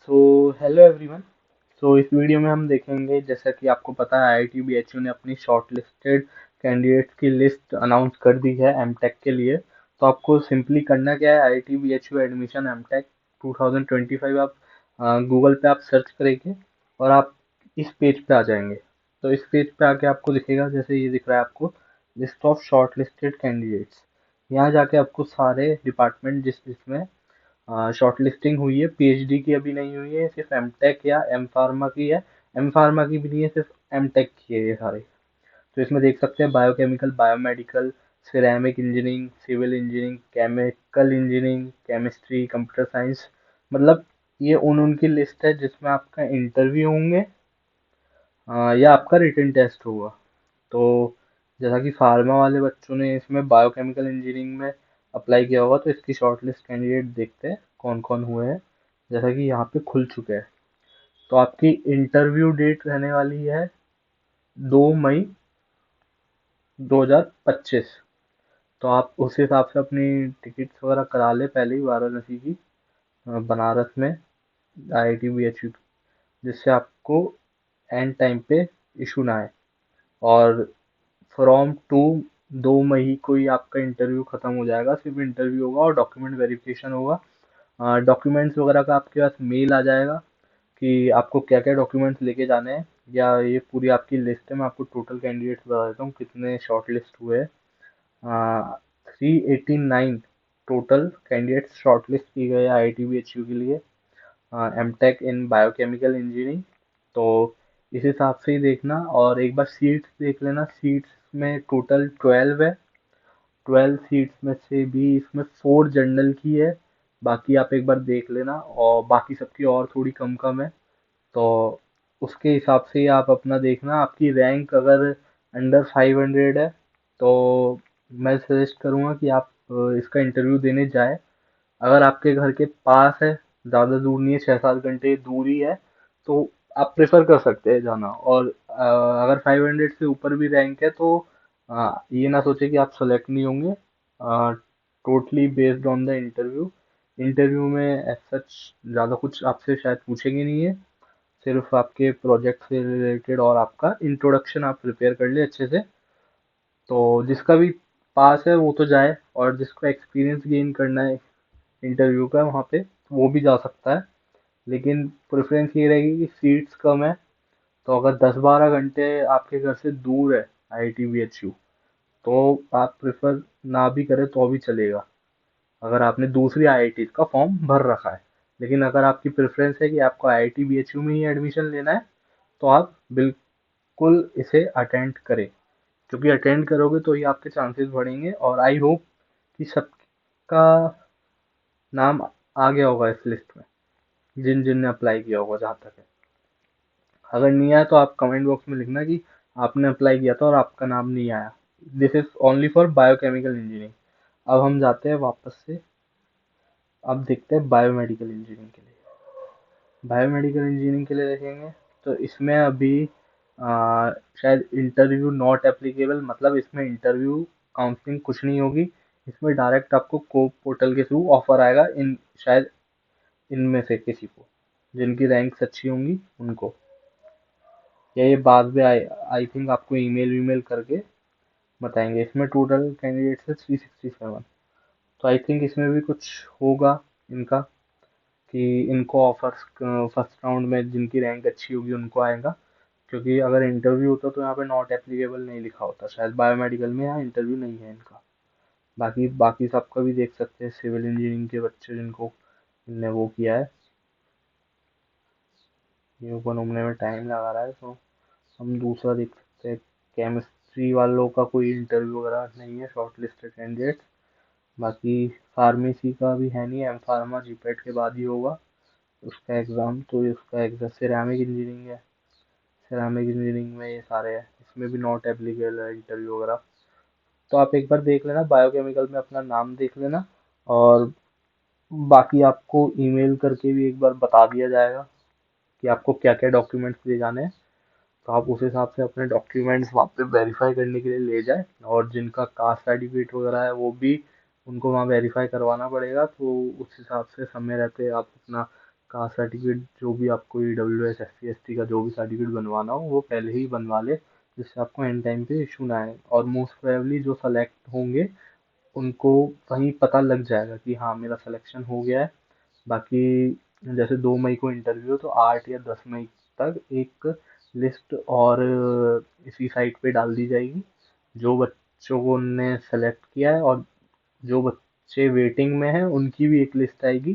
So hello everyone. सो इस video में हम देखेंगे, जैसा कि आपको पता है आईआईटी बीएचयू ने अपनी शॉर्टलिस्टेड कैंडिडेट्स की लिस्ट अनाउंस कर दी है एमटेक के लिए। तो आपको सिंपली करना क्या है, आईआईटी बीएचयू एडमिशन एमटेक 2025 आप गूगल पे आप सर्च करेंगे और आप इस पेज पे आ जाएंगे। तो इस पेज पे आके आपको दिखेगा, जैसे ये दिख रहा है आपको, लिस्ट ऑफ शॉर्टलिस्टेड कैंडिडेट्स। यहाँ जाके आपको सारे डिपार्टमेंट जिसमें शॉर्ट लिस्टिंग हुई है, पीएचडी की अभी नहीं हुई है, सिर्फ एमटेक या एम फार्मा की है। एम फार्मा की भी नहीं है, सिर्फ एमटेक की है ये सारे। तो इसमें देख सकते हैं biochemical, biomedical, ceramic engineering, civil engineering, chemical engineering, chemistry, computer science. मतलब ये उनकी लिस्ट है जिसमें आपका इंटरव्यू होंगे या आपका रिटन टेस्ट होगा। तो जैसा कि फार्मा वाले बच्चों ने इसमें बायोकेमिकल इंजीनियरिंग में अप्लाई किया होगा, तो इसकी शॉर्टलिस्ट कैंडिडेट देखते हैं कौन कौन हुए हैं। जैसा कि यहाँ पे खुल चुके हैं, तो आपकी इंटरव्यू डेट रहने वाली है 2 मई 2025। तो आप उस हिसाब से अपनी टिकट्स वगैरह करा ले पहले ही, वाराणसी की, बनारस में, आईआईटी बीएचयू, जिससे आपको एंड टाइम पे इशू ना आए। और फ्रॉम टू 2 मई को ही आपका इंटरव्यू खत्म हो जाएगा, सिर्फ इंटरव्यू होगा और डॉक्यूमेंट वेरिफिकेशन होगा। डॉक्यूमेंट्स वगैरह का आपके पास मेल आ जाएगा कि आपको क्या क्या डॉक्यूमेंट्स लेके जाने हैं, या ये पूरी आपकी लिस्ट है। मैं आपको टोटल कैंडिडेट्स बता देता हूँ कितने शॉर्ट लिस्ट हुए हैं। 389 टोटल कैंडिडेट्स शॉर्ट लिस्ट की गए I I T B H U के लिए, एमटेक इन बायोकेमिकल इंजीनियरिंग। तो इस हिसाब से ही देखना, और एक बार सीट्स देख लेना। सीट्स में टोटल 12 है। 12 सीट्स में से भी इसमें 4 जनरल की है। बाकी आप एक बार देख लेना, और बाकी सबकी और थोड़ी कम कम है। तो उसके हिसाब से ही आप अपना देखना। आपकी रैंक अगर अंडर 500 है, तो मैं सजेस्ट करूँगा कि आप इसका इंटरव्यू देने जाए। अगर आपके घर के पास है, ज़्यादा दूर नहीं है, 6-7 घंटे दूरी है, तो आप प्रेफर कर सकते हैं जाना। और अगर 500 से ऊपर भी रैंक है, तो ये ना सोचे कि आप सेलेक्ट नहीं होंगे। Totally based on the interview. Interview में एज सच ज़्यादा कुछ आपसे शायद पूछेंगे नहीं है, सिर्फ आपके प्रोजेक्ट से रिलेटेड और आपका इंट्रोडक्शन आप प्रिपेयर कर ले अच्छे से। तो जिसका भी पास है वो तो जाए, और जिसको एक्सपीरियंस गेन करना है इंटरव्यू का वहाँ पे, वो भी जा सकता है। लेकिन प्रेफरेंस ये रहेगी कि सीट्स कम है। तो अगर 10-12 घंटे आपके घर से दूर है आईआईटी बीएचयू, तो आप प्रेफर ना भी करें तो भी चलेगा, अगर आपने दूसरी आईआईटी का फॉर्म भर रखा है। लेकिन अगर आपकी प्रेफरेंस है कि आपको आईआईटी बीएचयू में ही एडमिशन लेना है, तो आप बिल्कुल इसे अटेंड करें, क्योंकि अटेंड करोगे तो ही आपके चांसेस बढ़ेंगे। और आई होप कि सबका नाम आ गया होगा इस लिस्ट में, जिन जिन ने अप्लाई किया होगा जहाँ तक है। अगर नहीं आया तो आप कमेंट बॉक्स में लिखना कि आपने अप्लाई किया था और आपका नाम नहीं आया। This is only for biochemical engineering. अब हम जाते हैं वापस से, अब देखते हैं बायोमेडिकल इंजीनियरिंग के लिए। बायोमेडिकल इंजीनियरिंग के लिए देखेंगे, तो इसमें अभी शायद इंटरव्यू नॉट एप्लीकेबल, मतलब इसमें इंटरव्यू काउंसलिंग कुछ नहीं होगी। इसमें डायरेक्ट आपको कोप पोर्टल के थ्रू ऑफर आएगा, इन शायद इनमें से किसी को, जिनकी रैंक्स अच्छी होंगी उनको। या ये बाद में आई थिंक आपको ईमेल वीमेल करके बताएंगे। इसमें टोटल कैंडिडेट्स है 367। तो आई थिंक इसमें भी कुछ होगा इनका, कि इनको ऑफर्स फर्स्ट राउंड में जिनकी रैंक अच्छी होगी उनको आएगा। क्योंकि अगर इंटरव्यू होता तो यहाँ पे नॉट एप्लीकेबल नहीं लिखा होता, शायद बायोमेडिकल में यहाँ इंटरव्यू नहीं है इनका। बाकी बाकी सबका भी देख सकते हैं, सिविल इंजीनियरिंग के बच्चे जिनको इनने वो किया है, ये ओपन होने में टाइम लगा रहा है, तो हम दूसरा देख सकते हैं। केमिस्ट्री वालों का कोई इंटरव्यू वगैरह नहीं है, शॉर्ट लिस्टेड कैंडिडेट। बाकी फार्मेसी का भी है नहीं, एम फार्मा जीपेट के बाद ही होगा उसका एग्ज़ाम। तो उसका एग्ज़ाम सिरेमिक इंजीनियरिंग है, सिरेमिक इंजीनियरिंग में ये सारे हैं, इसमें भी नॉट एप्लीकेबल है इंटरव्यू वगैरह। तो आप एक बार देख लेना, बायोकेमिकल में अपना नाम देख लेना। और बाकी आपको ईमेल करके भी एक बार बता दिया जाएगा कि आपको क्या क्या डॉक्यूमेंट्स ले जाने हैं। तो आप उस हिसाब से अपने डॉक्यूमेंट्स वहाँ पे वेरीफाई करने के लिए ले जाए। और जिनका कास्ट सर्टिफिकेट वगैरह है वो भी उनको वहाँ वेरीफाई करवाना पड़ेगा। तो उस हिसाब से समय रहते आप अपना कास्ट सर्टिफिकेट जो भी आपको EWS SC ST का जो भी सर्टिफिकेट बनवाना हो वो पहले ही बनवा ले, जिससे आपको एंड टाइम पे इशू ना आए। और मोस्ट प्रोबेबली जो सेलेक्ट होंगे उनको वहीं पता लग जाएगा कि हाँ मेरा सिलेक्शन हो गया है। बाकी जैसे 2 मई को इंटरव्यू है तो 8 या 10 मई तक एक लिस्ट और इसी साइट पे डाल दी जाएगी, जो बच्चों को उनने सेलेक्ट किया है और जो बच्चे वेटिंग में हैं उनकी भी एक लिस्ट आएगी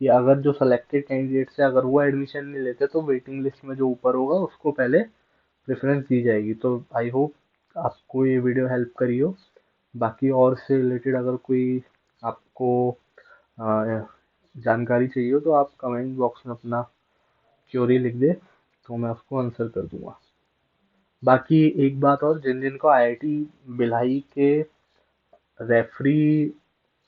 कि अगर जो सिलेक्टेड कैंडिडेट्स है अगर वो एडमिशन नहीं लेते तो वेटिंग लिस्ट में जो ऊपर होगा उसको पहले प्रेफरेंस दी जाएगी। तो आई होप आपको ये वीडियो हेल्प करी हो। बाकी और से रिलेटेड अगर कोई आपको अ, जानकारी चाहिए हो तो आप कमेंट बॉक्स में अपना क्यूरी लिख दे, तो मैं उसको आंसर कर दूंगा। बाकी एक बात और, जिन जिन को IIT भिलाई के रेफरी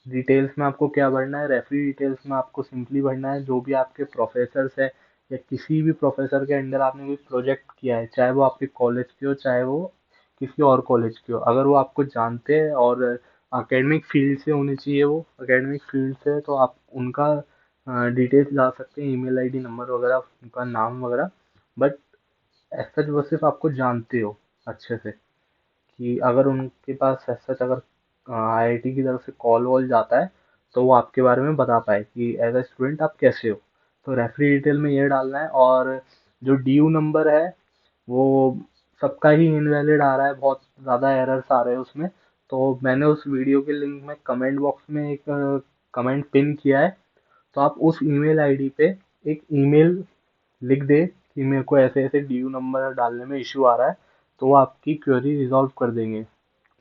डिटेल्स में आपको क्या भरना है, रेफरी डिटेल्स में आपको सिंपली भरना है जो भी आपके प्रोफेसर्स है या किसी भी प्रोफेसर के अंडर आपने कोई प्रोजेक्ट किया है, चाहे वो आपके कॉलेज की हो चाहे वो किसी और कॉलेज की हो, अगर वो आपको जानते हैं और एकेडमिक फील्ड से होनी चाहिए, वो एकेडमिक फील्ड से, तो आप उनका डिटेल्स डाल सकते हैं, ईमेल आईडी नंबर वगैरह उनका नाम वगैरह। बट ऐसा वो सिर्फ आपको जानते हो अच्छे से, कि अगर उनके पास ऐसा अगर IIT की तरफ से कॉल वॉल जाता है तो वो आपके बारे में बता पाए कि एज अ स्टूडेंट आप कैसे हो। तो रेफरी डिटेल में ये डालना है। और जो DU नंबर है वो सबका ही इनवैलिड आ रहा है, बहुत ज़्यादा एरर्स आ रहे हैं उसमें। तो मैंने उस वीडियो के लिंक में कमेंट बॉक्स में एक कमेंट पिन किया है, तो आप उस ईमेल आईडी पे एक ईमेल लिख दे कि मेरे को ऐसे ऐसे DU नंबर डालने में इशू आ रहा है, तो वो आपकी क्वेरी रिजॉल्व कर देंगे।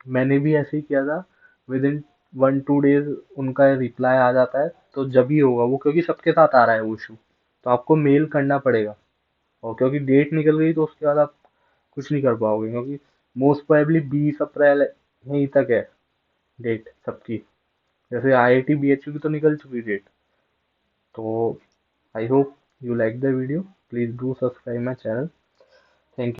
मैंने भी ऐसे ही किया था, विद इन 1-2 डेज उनका रिप्लाई आ जाता है। तो जब ही होगा वो, क्योंकि सबके साथ आ रहा है वो इशू, तो आपको मेल करना पड़ेगा। और क्योंकि डेट निकल गई तो उसके बाद आप कुछ नहीं कर पाओगे, क्योंकि मोस्ट प्रोबेबली 20 अप्रैल यहीं तक है डेट सबकी। जैसे IIT BHU की तो निकल चुकी डेट। तो I hope you like the video. Please do subscribe my channel.